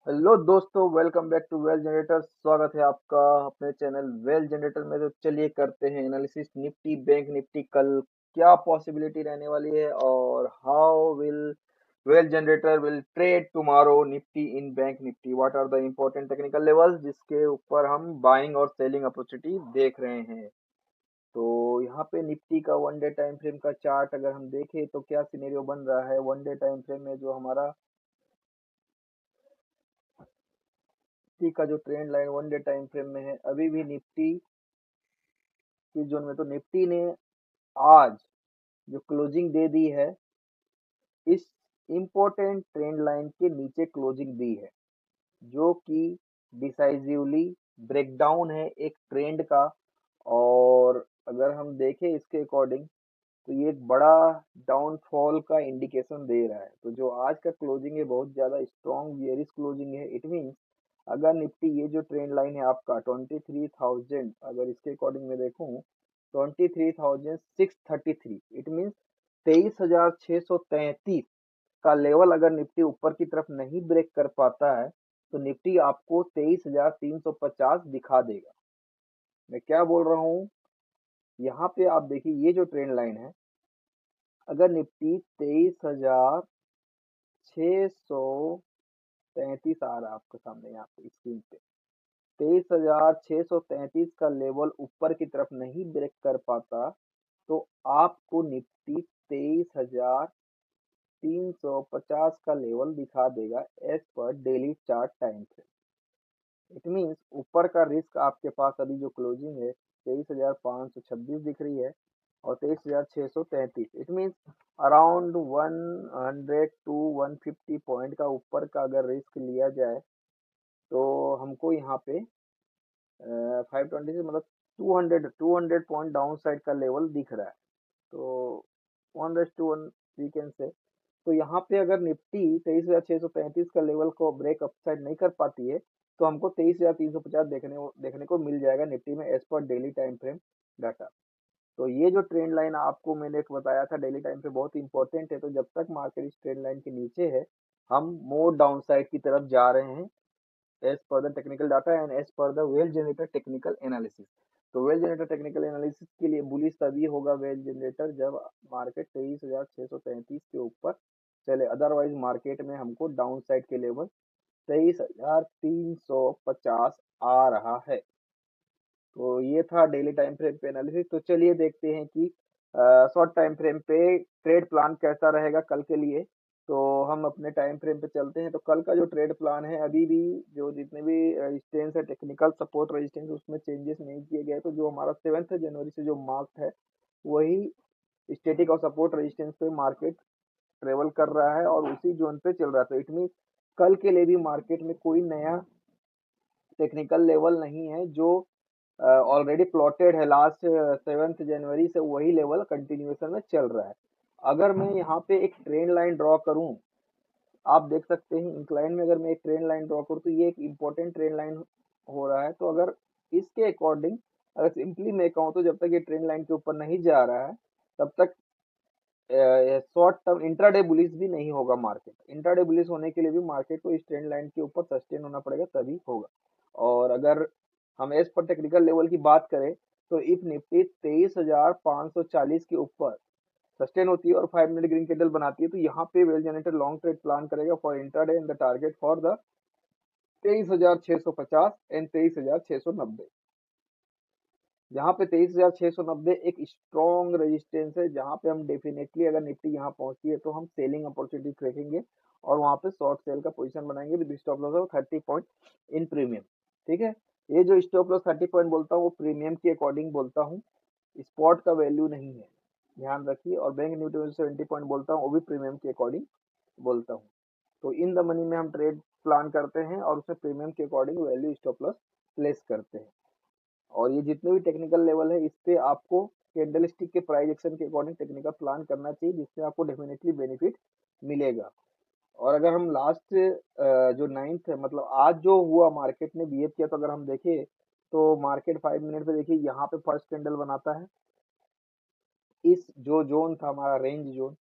Hello दोस्तों, welcome back to well generator. स्वागत है आपका अपने चैनल वेल जनरेटर में। तो चलिए करते हैं एनालिसिस निफ्टी बैंक निफ्टी कल क्या पॉसिबिलिटी रहने वाली है और how will well generator will trade tomorrow Nifty in Bank Nifty. What are the important technical levels जिसके ऊपर हम बाइंग और सेलिंग अपॉर्चुनिटी देख रहे हैं। तो यहाँ पे निफ्टी का वन डे टाइम फ्रेम का चार्ट अगर हम देखें तो क्या सिनेरियो बन रहा है। वन डे टाइम फ्रेम में जो हमारा निफ्टी का जो trend line one day time frame में है, अभी भी निफ्टी की जोन में। तो निफ्टी ने आज जो क्लोजिंग दे दी है, इस इम्पोर्टेंट ट्रेंड लाइन के नीचे क्लोजिंग दी है, जो कि डिसाइसिवली ब्रेकडाउन है एक ट्रेंड का। और अगर हम देखें इसके अकॉर्डिंग तो ये एक बड़ा डाउनफॉल का इंडिकेशन दे रहा है। तो जो आज का क्लोजिंग है बहुत ज्यादा स्ट्रॉन्ग बेयरिश क्लोजिंग है। इट मींस अगर निफ्टी ये जो ट्रेंड लाइन है आपका 23,000, अगर इसके अकॉर्डिंग मैं देखूं 23,633, इट मींस 23,633 का लेवल अगर निफ्टी ऊपर की तरफ नहीं ब्रेक कर पाता है तो निफ्टी आपको 23,350 दिखा देगा। मैं क्या बोल रहा हूँ, यहाँ पे आप देखिए ये जो ट्रेंड लाइन है, अगर निफ्टी 23,633 आ रहा है आपके सामने यहाँ पे स्क्रीन पे, 23,633 का लेवल ऊपर की तरफ नहीं ब्रेक कर पाता तो आपको निफ्टी 23,350 का लेवल दिखा देगा as per daily chart time frame. It means ऊपर का रिस्क आपके पास अभी जो क्लोजिंग है 23,526 दिख रही है और 23,633, it means around 100 to 150 point का ऊपर का अगर रिस्क लिया जाए तो हमको यहाँ पे 520 से मतलब 200 पॉइंट डाउन साइड का लेवल दिख रहा है। तो 1:1 वी कैन से। तो यहाँ पे अगर निफ्टी 23,633 का लेवल को ब्रेक अपसाइड नहीं कर पाती है तो हमको 23,350 देखने को मिल जाएगा निफ्टी में as per daily time frame data. तो ये जो ट्रेंड लाइन आपको मैंने एक बताया था डेली टाइम पे बहुत इंपॉर्टेंट है। तो जब तक मार्केट इस ट्रेंड लाइन के नीचे है हम मोर डाउन साइड की तरफ जा रहे हैं as per the technical data and as per the well generator technical analysis. तो वेल जनरेटर टेक्निकल एनालिसिस के लिए बुलिश तभी होगा वेल जनरेटर जब मार्केट 23,633 के ऊपर चले। अदरवाइज मार्केट में हमको डाउन साइड के लेवल 23,350 आ रहा है। तो ये था डेली टाइम फ्रेम पे एनालिसिस। तो चलिए देखते हैं कि शॉर्ट टाइम फ्रेम पे ट्रेड प्लान कैसा रहेगा कल के लिए। तो हम अपने टाइम फ्रेम पे चलते हैं। तो कल का जो ट्रेड प्लान है, अभी भी जो जितने भी रेजिस्टेंस है, टेक्निकल सपोर्ट रेजिस्टेंस, उसमें चेंजेस नहीं किए गए। तो जो हमारा 7 जनवरी से जो मार्क है वही स्टेटिक और सपोर्ट रेजिस्टेंस पे मार्केट ट्रेवल कर रहा है और उसी जोन पे चल रहा है। तो इट मीन कल के लिए भी मार्केट में कोई नया टेक्निकल लेवल नहीं है। जो ऑलरेडी प्लॉटेड है लास्ट 7 जनवरी से, वही लेवल कंटिन्यूएशन में चल रहा है। अगर मैं यहाँ पे एक ट्रेंड लाइन ड्रॉ करूँ, आप देख सकते हैं इंक्लाइन में अगर मैं एक ट्रेंड लाइन ड्रॉ करूँ तो ये एक इम्पोर्टेंट ट्रेंड लाइन हो रहा है। तो अगर इसके अकॉर्डिंग अगर सिंपली मैं कहूँ तो जब तक ये ट्रेंड लाइन के ऊपर नहीं जा रहा है तब तक शॉर्ट टर्म इंट्राडे बुलिश भी नहीं होगा। मार्केट इंट्राडे बुलिश होने के लिए भी मार्केट को इस ट्रेंड लाइन के ऊपर सस्टेन होना पड़ेगा तभी होगा। और अगर हम एज पर टेक्निकल लेवल की बात करें तो इफ निफ्टी 23,540 के ऊपर सस्टेन होती है और 5 मिनट ग्रीन कैंडल बनाती है तो यहाँ पे well generator long trade plan करेगा for intraday and the target for the 23,650 and 23,690। यहाँ पे 23,690 एक स्ट्रॉन्ग रेजिस्टेंस है जहाँ पे हम डेफिनेटली अगर निफ्टी यहाँ पहुंचती है तो हम सेलिंग अपॉर्चुनिटी देखेंगे और वहां पे शॉर्ट सेल का पोजीशन बनाएंगे with stop loss of 30 point in premium. ठीक है, ये जो स्टॉप लॉस 30 पॉइंट बोलता हूँ वो प्रीमियम के अकॉर्डिंग बोलता हूँ, स्पॉट का वैल्यू नहीं है, ध्यान रखिए। और बैंक निफ्टी 70 पॉइंट बोलता हूँ वो भी प्रीमियम के अकॉर्डिंग बोलता हूँ। तो इन द मनी में हम ट्रेड प्लान करते हैं और उसमें प्रीमियम के according value stop loss place करते हैं। और ये जितने भी टेक्निकल लेवल है इस पे आपको कैंडल स्टिक के प्राइस एक्शन के अकॉर्डिंग टेक्निकल प्लान करना चाहिए जिससे आपको डेफिनेटली बेनिफिट मिलेगा। और अगर हम लास्ट जो 9th है मतलब आज जो हुआ मार्केट ने बिहेव किया, तो अगर हम देखें तो मार्केट 5 मिनट पे देखिए यहाँ पे फर्स्ट कैंडल बनाता है। इस जो जोन था हमारा रेंज जोन,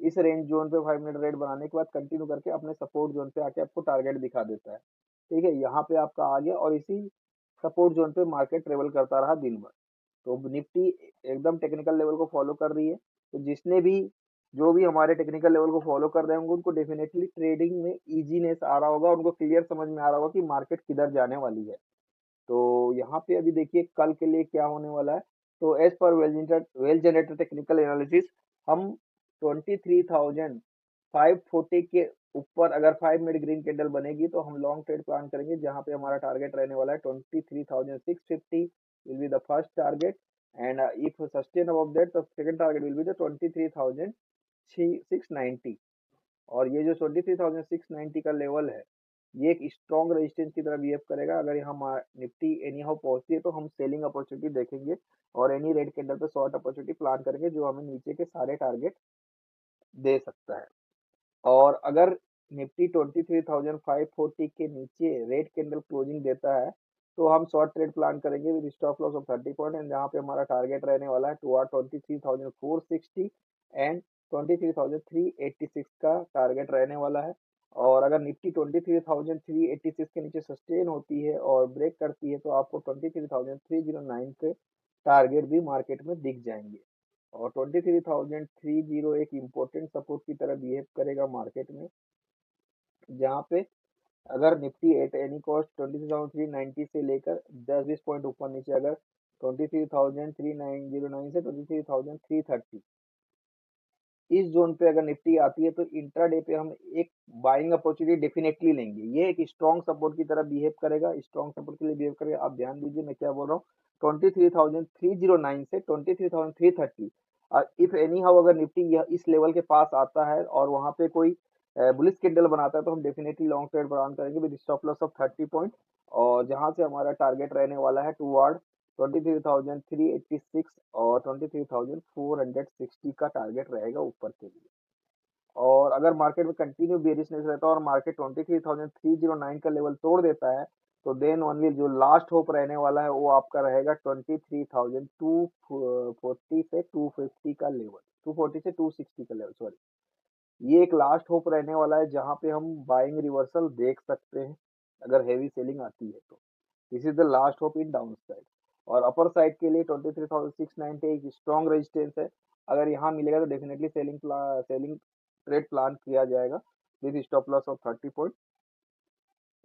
इस रेंज जोन पे 5 मिनट रेट बनाने के बाद कंटिन्यू करके अपने सपोर्ट जोन पे आके आपको टारगेट दिखा देता है। ठीक है, यहाँ पे आपका आ गया और इसी सपोर्ट जोन पे मार्केट ट्रेवल करता रहा दिन भर। तो निफ्टी एकदम टेक्निकल लेवल को फॉलो कर रही है। तो जिसने भी जो भी हमारे टेक्निकल लेवल को फॉलो कर रहे होंगे उनको डेफिनेटली ट्रेडिंग में इजीनेस आ रहा होगा, उनको क्लियर समझ में आ रहा होगा कि मार्केट किधर जाने वाली है। तो यहाँ पे अभी देखिए कल के लिए क्या होने वाला है। तो as per well generated technical analysis हम 23,540 के ऊपर अगर 5 मिनट ग्रीन कैंडल बनेगी तो हम लॉन्ग ट्रेड प्लान करेंगे, जहाँ पे हमारा टारगेट रहने वाला है 23,650 will be the first target, and if sustain above that the second target will be the 23,690। और ये जो 23,690 का लेवल है, ये एक स्ट्रॉन्ग रेजिस्टेंस की तरह बिहेव करेगा। अगर यहाँ निफ्टी एनी हाउ पहुंचती है तो हम सेलिंग अपॉर्चुनिटी देखेंगे और एनी रेड कैंडल पे शॉर्ट अपॉर्चुनिटी प्लान करेंगे जो हमें नीचे के सारे टारगेट दे सकता है। और अगर निफ्टी 23,540 के नीचे रेड कैंडल क्लोजिंग देता है तो हम शॉर्ट ट्रेड प्लान करेंगे with stop loss of 30 point, and जहाँ पे हमारा टारगेट रहने वाला है टुवर्ड 23,460 एंड 23,386 का टारगेट रहने वाला है। और अगर निफ्टी 23,386 के नीचे सस्टेन होती है और ब्रेक करती है तो आपको 23,309 के टारगेट भी मार्केट में दिख जाएंगे। और 23,301 एक इम्पोर्टेंट सपोर्ट की तरह बिहेव करेगा मार्केट में, जहाँ पे अगर निफ्टी एट एनी कॉस्ट 23,390 से लेकर 10-20 पॉइंट ऊपर नीचे अगर 23,309 से 23,330 इस जोन पे अगर निफ्टी आती है तो इंट्राडे पे हम एक बाइंग अपॉर्चुनिटी डेफिनेटली लेंगे। ये एक स्ट्रॉन्ग सपोर्ट की तरह बिहेव करेगा, स्ट्रॉन्ग सपोर्ट के लिए बिहेव करेगा। आप ध्यान दीजिए मैं क्या बोल रहा हूँ, 23,309 से 23,330। इफ एनी हाउ अगर निफ्टी यह इस लेवल के पास आता है और वहां पे कोई बुलिश कैंडल बनाता है तो हम डेफिनेटली लॉन्ग ट्रेड प्लान करेंगे with stop loss of 30 point, और जहां से हमारा टारगेट रहने वाला है टुवर्ड 23,386 और 23,460 का टारगेट रहेगा ऊपर के लिए। और अगर मार्केट में कंटिन्यू बेरिशनेस रहता है और मार्केट 23,309 का लेवल तोड़ देता है तो देन ओनली जो लास्ट होप रहने वाला है वो आपका रहेगा 23,240 से 250 का लेवल, 240 से 260 का लेवल, सॉरी। ये एक लास्ट होप रहने वाला है जहां पे हम बाइंग रिवर्सल देख सकते हैं अगर हेवी सेलिंग आती है तो। This is the last hope in down side. और अपर साइड के लिए 23,690 एक स्ट्रॉन्ग रेजिस्टेंस है। अगर यहाँ मिलेगा तो डेफिनेटली सेलिंग ट्रेड प्लान किया जाएगा with stop loss of 30 point,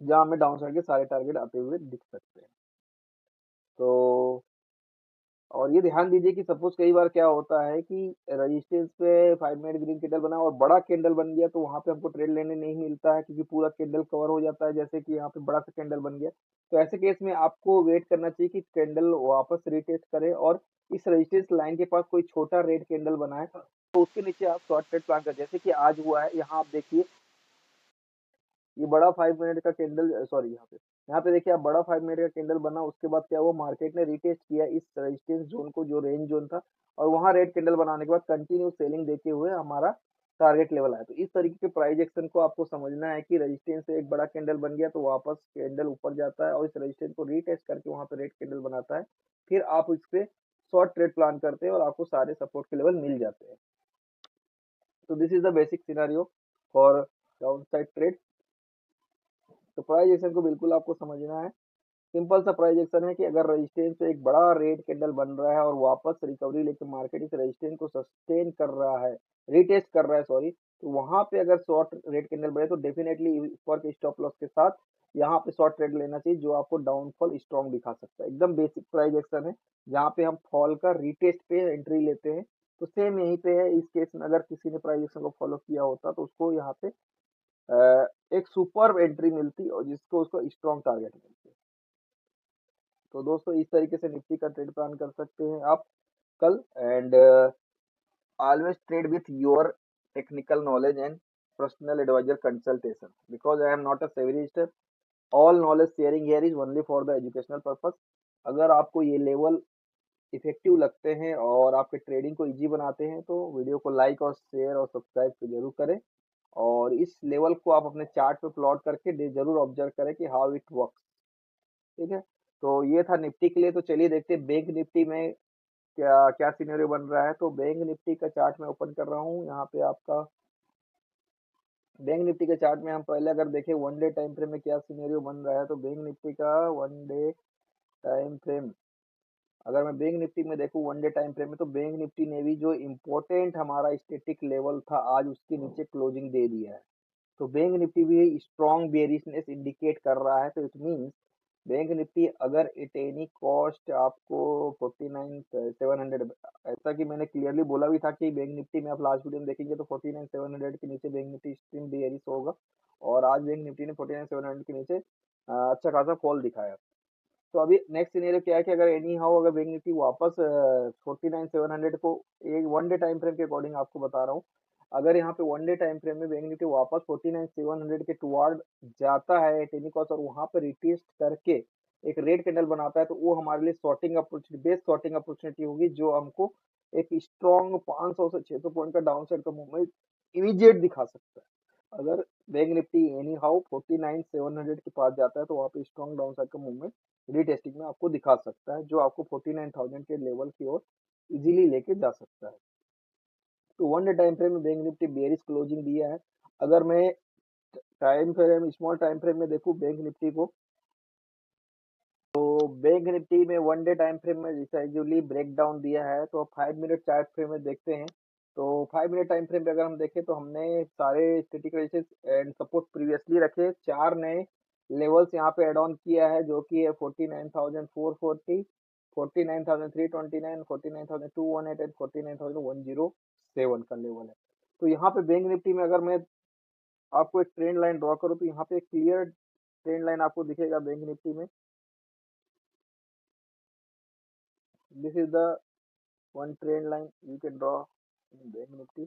जहाँ हमें डाउन साइड के सारे टारगेट आते हुए दिख सकते हैं। तो और ये ध्यान दीजिए कि सपोज कई बार क्या होता है कि रेजिस्टेंस पे 5 मिनट ग्रीन कैंडल बना और बड़ा कैंडल बन गया तो वहां पे हमको ट्रेड लेने नहीं मिलता है क्योंकि पूरा कैंडल कवर हो जाता है, जैसे कि यहाँ पे बड़ा सा कैंडल बन गया। तो ऐसे केस में आपको वेट करना चाहिए कि कैंडल वापस रिटेस्ट करे और इस रेजिस्टेंस लाइन के पास कोई छोटा रेड कैंडल बनाए तो उसके नीचे आप शॉर्ट ट्रेड प्लान कर, जैसे कि आज हुआ है। यहाँ आप देखिए ये बड़ा 5 मिनट का कैंडल, सॉरी यहाँ पे देखिए आप बड़ा 5 मिनट का कैंडल बना, उसके बाद क्या हुआ मार्केट ने रिटेस्ट किया इस रेजिस्टेंस जोन को जो रेंज जोन था, और वहां रेड कैंडल बनाने के बाद कंटिन्यू सेलिंग देते हुए हमारा टारगेट लेवल आया। तो इस तरीके के प्राइस एक्शन को आपको समझना है कि रेजिस्टेंस से एक बड़ा कैंडल बन गया तो वापस कैंडल ऊपर जाता है और इस रेजिस्टेंस को रिटेस्ट करके वहां पे रेड कैंडल बनाता है, फिर आप इस पे शॉर्ट ट्रेड प्लान करते हैं और आपको सारे सपोर्ट के लेवल मिल जाते हैं। तो this is the basic scenario for down side trade. तो प्राइस एक्शन को बिल्कुल आपको समझना है। सिंपल सा प्राइस एक्शन है कि अगर रेजिस्टेंस पे एक बड़ा रेड कैंडल बन रहा है और वापस रिकवरी लेके मार्केट इस रेजिस्टेंस को सस्टेन कर रहा है, रिटेस्ट कर रहा है, सॉरी, तो वहां पे अगर शॉर्ट रेड कैंडल बने तो डेफिनेटली ऊपर के स्टॉप लॉस के साथ यहाँ पे शॉर्ट ट्रेड लेना चाहिए जो आपको डाउनफॉल स्ट्रॉन्ग दिखा सकता है। एकदम बेसिक प्राइस एक्शन है जहाँ पे हम फॉल का रिटेस्ट पे एंट्री लेते हैं। तो सेम यहीं पे है इस केस में, अगर किसी ने प्राइस एक्शन को फॉलो किया होता तो उसको यहाँ पे एक सुपर एंट्री मिलती और जिसको उसको स्ट्रॉन्ग टारगेट मिलती। तो दोस्तों इस तरीके से निफ्टी का ट्रेड प्लान कर सकते हैं आप कल। And always trade with your technical knowledge and personal advisor consultation because I am not a SEBI registered. All knowledge sharing here is only for the educational purpose. अगर आपको ये लेवल इफेक्टिव लगते हैं और आपके ट्रेडिंग को इजी बनाते हैं तो वीडियो को लाइक और शेयर और सब्सक्राइब तो जरूर करें, और इस लेवल को आप अपने चार्ट पे प्लॉट करके जरूर ऑब्जर्व करें कि हाउ इट वर्क। ठीक है, तो ये था निफ्टी के लिए। तो चलिए देखते हैं बैंक निफ्टी में क्या क्या सिनेरियो बन रहा है। तो बैंक निफ्टी का चार्ट मैं ओपन कर रहा हूँ यहाँ पे आपका। बैंक निफ्टी के चार्ट में हम पहले अगर देखें वन डे टाइम फ्रेम में क्या सिनेरियो बन रहा है, तो बैंक निफ्टी का वन डे टाइम फ्रेम, अगर मैं बैंक निफ्टी में देखूं वन डे टाइम फ्रेम में, तो बैंक निफ्टी ने भी जो इम्पोर्टेंट हमारा स्टैटिक लेवल था आज उसके नीचे क्लोजिंग दे दिया है। तो बैंक निफ्टी भी स्ट्रॉन्ग बेरिशनेस इंडिकेट कर रहा है। तो इट मींस बैंक निफ्टी अगर एट एनी कॉस्ट आपको 49,700, ऐसा कि मैंने क्लियरली बोला भी था कि बैंक निफ्टी में आप लास्ट वीडियो में देखेंगे तो 49,700 के नीचे बैंक निफ्टी स्टिल बेयरिश होगा, और आज बैंक निफ्टी ने 49,700 के नीचे अच्छा खासा फॉल दिखाया। तो अभी नेक्स्ट सिनेरियो क्या है कि अगर एनी हाउ अगर बैंक निफ्टी वापस 49,700 को, एक वन डे टाइम फ्रेम के अकॉर्डिंग आपको बता रहा हूँ, अगर यहाँ पे वन डे टाइम फ्रेम में बैंक निफ्टी वापस 49,700 के टुवार्ड जाता है एट एनी कॉस्ट और वहां पर रिटेस्ट करके एक रेड कैंडल बनाता है, तो वो हमारे लिए shorting opportunity, best shorting opportunity होगी, जो हमको एक स्ट्रॉन्ग 500 से 600 पॉइंट का डाउन साइड का मूवमेंट इमीडिएट दिखा सकता है। अगर बैंक निफ्टी एनी हाउ 49,700 के पास जाता है तो वहाँ पे स्ट्रॉन्ग डाउन साइड का मूवमेंट रीटेस्टिंग में आपको दिखा सकता है, जो आपको 49,000 के लेवल की ओर इजीली लेके जा सकता है। तो वन डे टाइम फ्रेम में बैंक निफ्टी बेयरिश क्लोजिंग दिया है। अगर मैं time frame, small time frame में देखूं बैंक निफ्टी को, तो बैंक निफ्टी में वन डे टाइम फ्रेम में डिसाइसिवली ब्रेक डाउन दिया है। तो 5 मिनट चार्ट फ्रेम में देखते हैं। तो 5 मिनट टाइम फ्रेम पे अगर हम देखें तो हमने सारे static resistance and support previously रखे, चार नए लेवल्स यहाँ पे एड ऑन किया है, जो कि है 49,440, 49,329, 49,218 एंड 49,107 का लेवल है। तो यहाँ पे बैंक निफ्टी में अगर मैं आपको एक ट्रेंड लाइन ड्रॉ करूँ, तो यहाँ पे एक क्लियर ट्रेंड लाइन आपको दिखेगा बैंक निफ्टी में। This is the one trend line you can draw in Bank Nifty.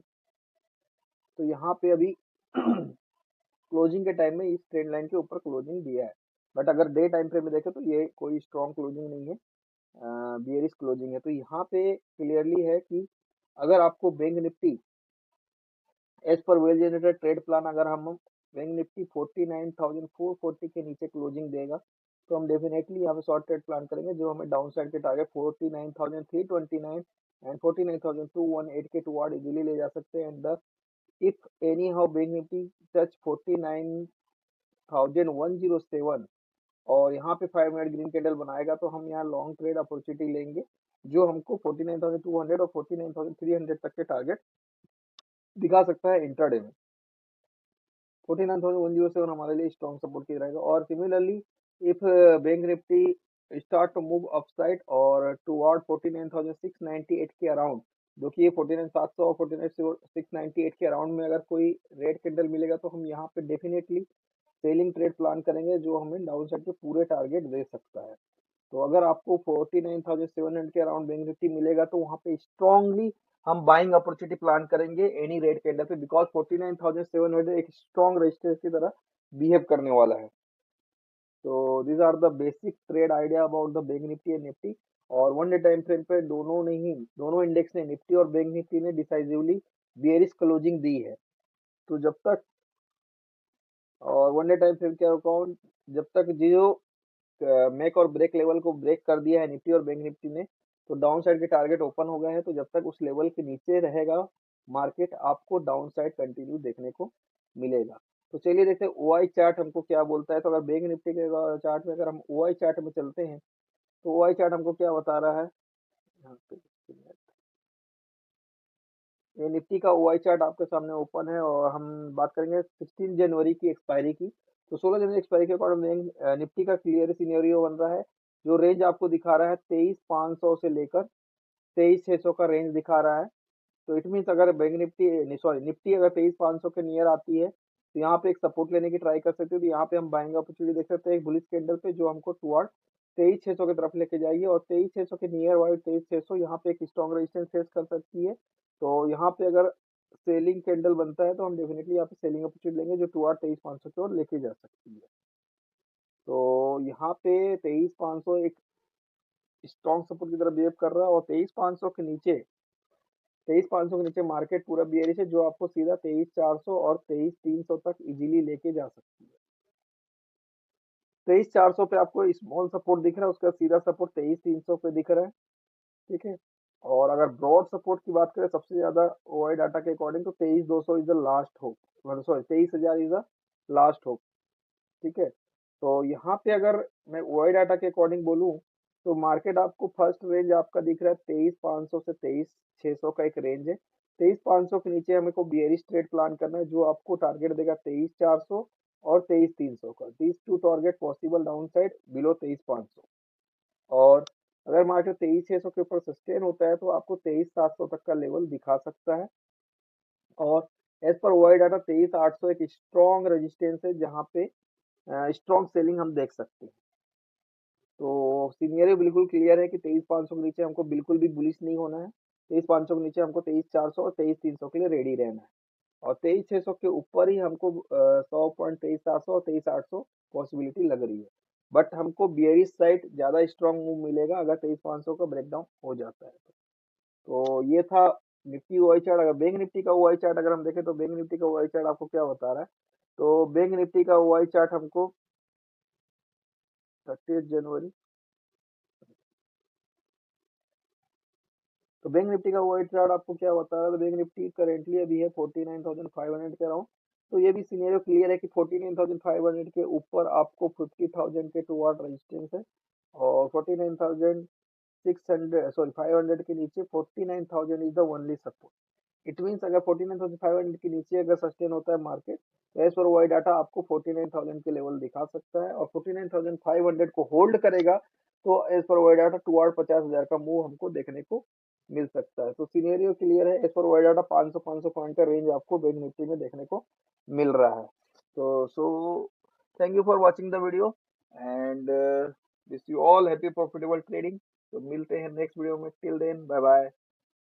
तो यहाँ पे अभी क्लोजिंग के टाइम में इस ट्रेंड लाइन के ऊपर क्लोजिंग दिया है, बट अगर डे टाइम फ्रेम में देखें तो ये कोई स्ट्रॉन्ग क्लोजिंग नहीं है, बियरिश क्लोजिंग है। तो यहाँ पे क्लियरली है कि अगर आपको Bank Nifty as per well generated trade plan, अगर हम बैंक निफ्टी 49,440 के नीचे क्लोजिंग देगा, तो हम डेफिनेटली यहाँ पे शॉर्ट ट्रेड प्लान करेंगे, जो हमें डाउन साइड के टारगेट 49,329 एंड 49,218 के टुवार्ड इजीली ले जा सकते हैं। And the if any how bank Nifty touch 49,107 और यहाँ पे 5 मिनट ग्रीन कैंडल बनाएगा, तो हम यहाँ लॉन्ग ट्रेड अपॉर्चुनिटी लेंगे, जो हमको 49,200 और 49,300 तक के टारगेट दिखा सकता है इंट्राडे में। 49,107 हमारे लिए स्ट्रॉन्ग सपोर्ट की रहेगा। और similarly if Bank Nifty start to move upside और टुवर्ड 49,698 के अराउंड, जो कि ये 49,700 और 49,698 के अराउंड में अगर कोई रेड कैंडल मिलेगा, तो हम यहाँ पे डेफिनेटली सेलिंग ट्रेड प्लान करेंगे, जो हमें डाउन साइड के पूरे टारगेट दे सकता है। तो अगर आपको 49,700 के अराउंड बैंक निफ्टी मिलेगा, तो वहां पे स्ट्रांगली हम बाइंग अपॉर्चुनिटी प्लान करेंगे एनी रेड कैंडल पे, बिकॉज 49,700 एक स्ट्रॉन्ग रेजिस्टेंस की तरह बिहेव करने वाला है। तो these are the basic trade idea about the Bank Nifty and Nifty. और वन डे टाइम फ्रेम पे दोनों इंडेक्स ने, निफ्टी और बैंक निफ्टी ने डिसाइसिवली बियरिश क्लोजिंग दी है। तो जब तक, और वन डे टाइम फ्रेम के अकाउंट, जब तक जो मेक और ब्रेक लेवल को ब्रेक कर दिया है निफ्टी और बैंक निफ्टी ने, तो डाउन साइड के टारगेट ओपन हो गए हैं। तो जब तक उस लेवल के नीचे रहेगा मार्केट, आपको डाउन साइड कंटिन्यू देखने को मिलेगा। तो चलिए देखते हैं ओआई चार्ट हमको क्या बोलता है। तो अगर बैंक निफ्टी के चार्ट में अगर हम ओआई चार्ट में चलते हैं, तो ओआई चार्ट हमको क्या बता रहा है। यहाँ पे ये निफ्टी का ओआई चार्ट आपके सामने ओपन है, और हम बात करेंगे 16 जनवरी की एक्सपायरी की। तो 16 जनवरी एक्सपायरी के अकॉर्डिंग निफ्टी का क्लियर सिनेरियो बन रहा है, जो रेंज आपको दिखा रहा है 23,500 से लेकर 23,600 का रेंज दिखा रहा है। तो इट मीन्स अगर बैंक निफ्टी, सॉरी निफ्टी अगर 23,500 के नियर आती है, तो यहाँ पे एक सपोर्ट लेने की ट्राई कर सकते हो। तो यहाँ पे हम बाइंग अपॉर्चुनिटी देख सकते हैं एक बुलिश कैंडल पे, जो हमको टुवर्ड 23,600 की तरफ लेके जाएगी, और 23,600 के नियर वाइड 23,600 यहाँ पे एक स्ट्रॉन्ग रेजिस्टेंस फेस कर सकती है। तो यहाँ पे अगर सेलिंग कैंडल बनता है, तो हम डेफिनेटली यहाँ पे सेलिंग अपॉर्चुनिटी लेंगे, जो टुवर्ड 23,500 की ओर लेके जा सकती है। तो यहाँ पे 23,500 एक स्ट्रॉन्ग सपोर्ट की तरफ बिहेव कर रहा है, और 23,500 के नीचे मार्केट पूरा बियरिश है, जो आपको सीधा 23,400 और 23,300 तक इजीली लेके जा सकती है। 23,400 पे आपको स्मॉल सपोर्ट दिख रहा है, उसका सीधा सपोर्ट 23,300 पे दिख रहा है। ठीक है। और अगर ब्रॉड सपोर्ट की बात करें सबसे ज्यादा ओआई डाटा के अकॉर्डिंग तो 23,200 is the last hope, sorry 23,000 is the last hope. ठीक है, तो यहाँ पे अगर मैं ओआई डाटा के अकॉर्डिंग बोलूँ तो मार्केट आपको फर्स्ट रेंज आपका दिख रहा है 23,500 से 23,600 का एक रेंज है। 23,500 के नीचे हमें को बियरिश ट्रेड प्लान करना है, जो आपको टारगेट देगा 23,400 और 23,300 का। These two target possible down side below 23,500। और अगर मार्केट 23,600 के ऊपर सस्टेन होता है तो आपको 23,700 तक का लेवल दिखा सकता है। और एज पर ओआई डाटा 23,800 एक स्ट्रॉन्ग रेजिस्टेंस है, जहाँ पे स्ट्रॉन्ग सेलिंग हम देख सकते हैं। तो सिनेरियो बिल्कुल क्लियर है कि 23,500 के नीचे हमको बिल्कुल भी बुलिश नहीं होना है। 23,500 के नीचे हमको 23,400 और 23,300 के लिए रेडी रहना है। और 23,600 के ऊपर ही हमको 100 पॉइंट 23,700 और 23,800 पॉसिबिलिटी लग रही है। बट हमको बियरिश साइड ज्यादा स्ट्रांग मूव मिलेगा अगर 23,500 का ब्रेकडाउन हो जाता है तो ये था निफ्टी ओआई चार्ट। अगर बैंक निफ्टी का ओआई चार्ट अगर हम देखें तो बैंक निफ्टी का ओआई चार्ट आपको क्या बता रहा है, तो बैंक निफ्टी का ओआई चार्ट हमको 30 जनवरी, तो बैंक निफ्टी का वाइट चार्ट आपको क्या बता रहा है, तो बैंक निफ्टी करेंटली अभी है 49,500 के अराउंड। तो ये भी सिनेरियो क्लियर है कि 49,500 के ऊपर आपको 50,000 के टुवर्ड रेजिस्टेंस है। और 49,600 सॉरी 500 के नीचे 49,000 is the only support. It means अगर 49,500 के नीचे अगर सस्टेन होता है मार्केट तो एज पर वाई डाटा आपको 49,000 के लेवल दिखा सकता है। और 49,500 को होल्ड करेगा तो as per Y data toward 50,000 का मूव हमको देखने को मिल सकता है। तो सिनेरियो क्लियर है, as per Y data 500 point का रेंज आपको बैंक निफ्टी में देखने को मिल रहा है। तो thank you for watching the video and wish you all happy profitable trading. तो मिलते हैं नेक्स्ट वीडियो में, टिल देन बाय बाय।